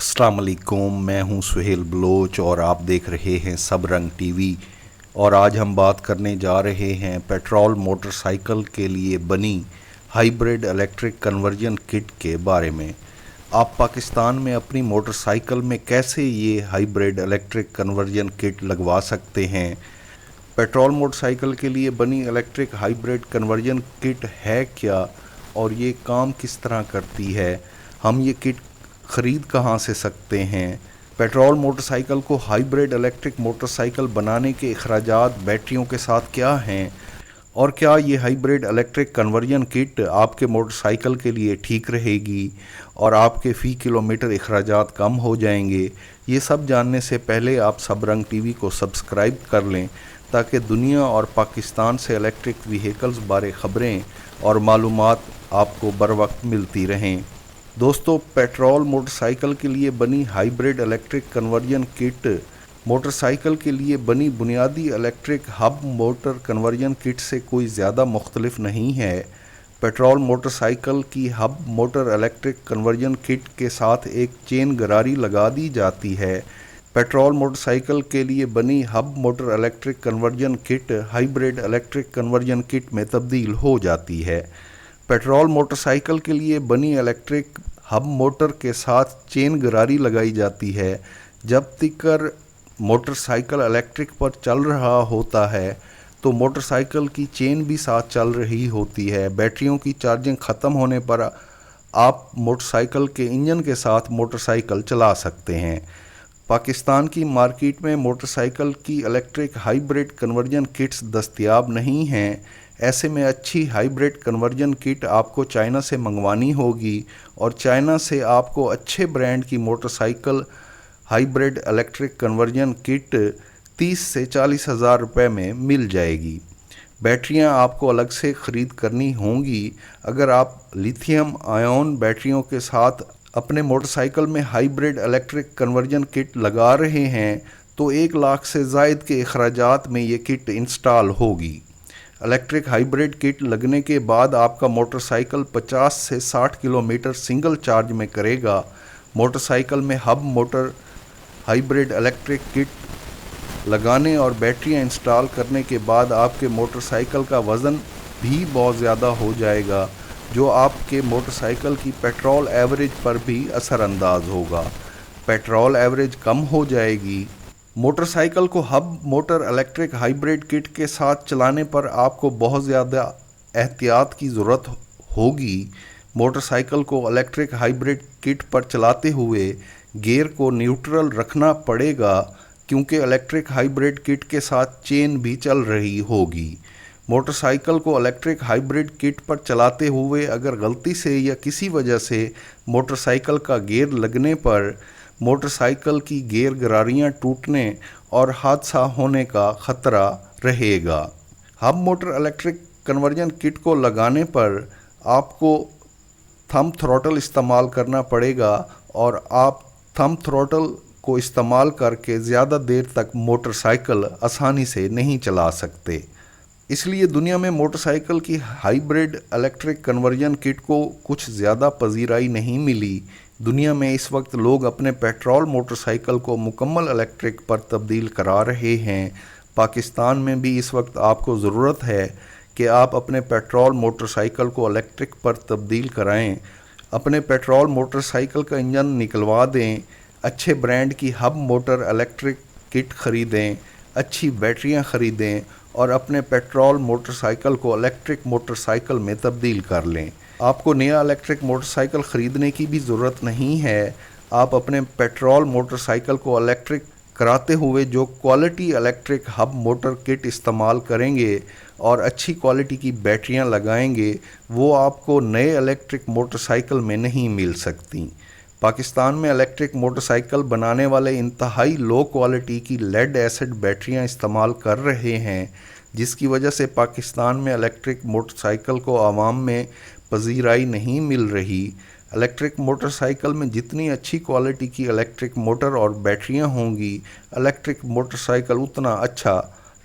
अस्सलाम वालेकुम, मैं हूं सुहेल बलोच और आप देख रहे हैं सब रंग टीवी। और आज हम बात करने जा रहे हैं पेट्रोल मोटरसाइकिल के लिए बनी हाइब्रिड इलेक्ट्रिक कन्वर्जन किट के बारे में। आप पाकिस्तान में अपनी मोटरसाइकिल में कैसे ये हाइब्रिड इलेक्ट्रिक कन्वर्जन किट लगवा सकते हैं। पेट्रोल मोटरसाइकिल के लिए बनी इलेक्ट्रिक हाइब्रिड कन्वर्जन किट है क्या और ये काम किस तरह करती है, हम ये किट ख़रीद कहाँ से सकते हैं। पेट्रोल मोटरसाइकिल को हाइब्रिड इलेक्ट्रिक मोटरसाइकिल बनाने के अखराजात बैटरियों के साथ क्या हैं और क्या ये हाइब्रिड इलेक्ट्रिक कन्वर्जन किट आपके मोटरसाइकिल के लिए ठीक रहेगी और आपके फ़ी किलोमीटर अखराजात कम हो जाएंगे। ये सब जानने से पहले आप सब रंग टीवी को सब्सक्राइब कर लें ताकि दुनिया और पाकिस्तान से इलेक्ट्रिक व्हीकल्स बारे ख़बरें और मालूमात आपको बर वक्त मिलती रहें। दोस्तों, पेट्रोल मोटरसाइकिल के लिए बनी hybrid electric conversion kit motorcycle के लिए बनी बुनियादी electric hub motor conversion kit से कोई ज़्यादा मुख्तलिफ नहीं है। पेट्रोल मोटरसाइकिल की hub motor electric conversion kit के साथ एक चेन गरारी लगा दी जाती है। पेट्रोल मोटरसाइकिल के लिए बनी hub motor electric conversion kit hybrid electric conversion kit में तब्दील हो जाती है। पेट्रोल मोटरसाइकिल के लिए बनी इलेक्ट्रिक हब मोटर के साथ चेन गरारी लगाई जाती है। जब तक मोटरसाइकिल इलेक्ट्रिक पर चल रहा होता है तो मोटरसाइकिल की चेन भी साथ चल रही होती है। बैटरियों की चार्जिंग ख़त्म होने पर आप मोटरसाइकिल के इंजन के साथ मोटरसाइकिल चला सकते हैं। पाकिस्तान की मार्केट में मोटरसाइकिल की इलेक्ट्रिक हाइब्रिड कन्वर्जन किट्स दस्तयाब नहीं हैं। ऐसे में अच्छी हाइब्रिड कन्वर्जन किट आपको चाइना से मंगवानी होगी और चाइना से आपको अच्छे ब्रांड की motorcycle hybrid electric conversion kit 30 से 40 हज़ार रुपये में मिल जाएगी। बैटरियां आपको अलग से ख़रीद करनी होंगी। अगर आप लिथियम आयन बैटरियों के साथ अपने मोटरसाइकिल में हाइब्रिड इलेक्ट्रिक कन्वर्जन किट लगा रहे हैं तो 1 लाख से ज़ायद के अखराजात में ये किट इंस्टॉल होगी। इलेक्ट्रिक हाइब्रिड किट लगने के बाद आपका मोटरसाइकिल 50 से 60 किलोमीटर सिंगल चार्ज में करेगा। मोटरसाइकिल में hub motor hybrid electric kit लगाने और बैटरियां इंस्टॉल करने के बाद आपके मोटरसाइकिल का वज़न भी बहुत ज़्यादा हो जाएगा, जो आपके मोटरसाइकिल की पेट्रोल एवरेज पर भी असरअंदाज होगा। पेट्रोल एवरेज कम हो जाएगी। मोटरसाइकिल को hub motor electric hybrid kit के साथ चलाने पर आपको बहुत ज़्यादा एहतियात की ज़रूरत होगी। मोटरसाइकिल को इलेक्ट्रिक हाइब्रिड किट पर चलाते हुए गियर को न्यूट्रल रखना पड़ेगा क्योंकि इलेक्ट्रिक हाइब्रिड किट के साथ चेन भी चल रही होगी। मोटरसाइकिल को इलेक्ट्रिक हाइब्रिड किट पर चलाते हुए अगर गलती से या किसी वजह से मोटरसाइकिल का गियर लगने पर मोटरसाइकिल की गियर गरारियां टूटने और हादसा होने का ख़तरा रहेगा। Hub motor electric conversion kit को लगाने पर आपको थंब थ्रॉटल इस्तेमाल करना पड़ेगा और आप थंब थ्रॉटल को इस्तेमाल करके ज़्यादा देर तक मोटरसाइकिल आसानी से नहीं चला सकते। इसलिए दुनिया में मोटरसाइकिल की हाइब्रिड इलेक्ट्रिक कन्वर्जन किट को कुछ ज़्यादा पजीराई नहीं मिली। दुनिया में इस वक्त लोग अपने पेट्रोल मोटरसाइकिल को मुकम्मल इलेक्ट्रिक पर तब्दील करा रहे हैं। पाकिस्तान में भी इस वक्त आपको ज़रूरत है कि आप अपने पेट्रोल मोटरसाइकिल को इलेक्ट्रिक पर तब्दील कराएं। अपने पेट्रोल मोटरसाइकिल का इंजन निकलवा दें, अच्छे ब्रांड की हब मोटर इलेक्ट्रिक किट ख़रीदें, अच्छी बैटरियां ख़रीदें और अपने पेट्रोल मोटरसाइकिल को इलेक्ट्रिक मोटरसाइकिल में तब्दील कर लें। आपको नया इलेक्ट्रिक मोटरसाइकिल ख़रीदने की भी ज़रूरत नहीं है। आप अपने पेट्रोल मोटरसाइकिल को इलेक्ट्रिक कराते हुए जो quality electric hub motor kit इस्तेमाल करेंगे और अच्छी क्वालिटी की बैटरियां लगाएंगे, वो आपको नए इलेक्ट्रिक मोटरसाइकिल में नहीं मिल सकती। पाकिस्तान में इलेक्ट्रिक मोटरसाइकिल बनाने वाले इंतहाई लो क्वालिटी की लेड एसिड बैटरियां इस्तेमाल कर रहे हैं, जिसकी वजह से पाकिस्तान में इलेक्ट्रिक मोटरसाइकिल को आवाम में पजीराई नहीं मिल रही। इलेक्ट्रिक मोटरसाइकिल में जितनी अच्छी क्वालिटी की इलेक्ट्रिक मोटर और बैटरियां होंगी, इलेक्ट्रिक मोटरसाइकिल उतना अच्छा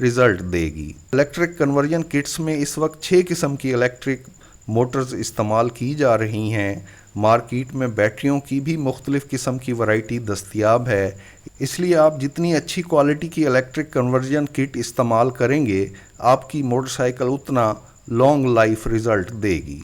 रिज़ल्ट देगी। इलेक्ट्रिक कन्वर्जन किट्स में इस वक्त 6 किस्म की इलेक्ट्रिक मोटर्स इस्तेमाल की जा रही हैं। مارکیٹ میں بیٹریوں کی بھی مختلف قسم کی ورائٹی دستیاب ہے، اس لیے آپ جتنی اچھی کوالٹی کی الیکٹرک کنورژن کٹ استعمال کریں گے، آپ کی موٹر سائیکل اتنا لانگ لائف رزلٹ دے گی۔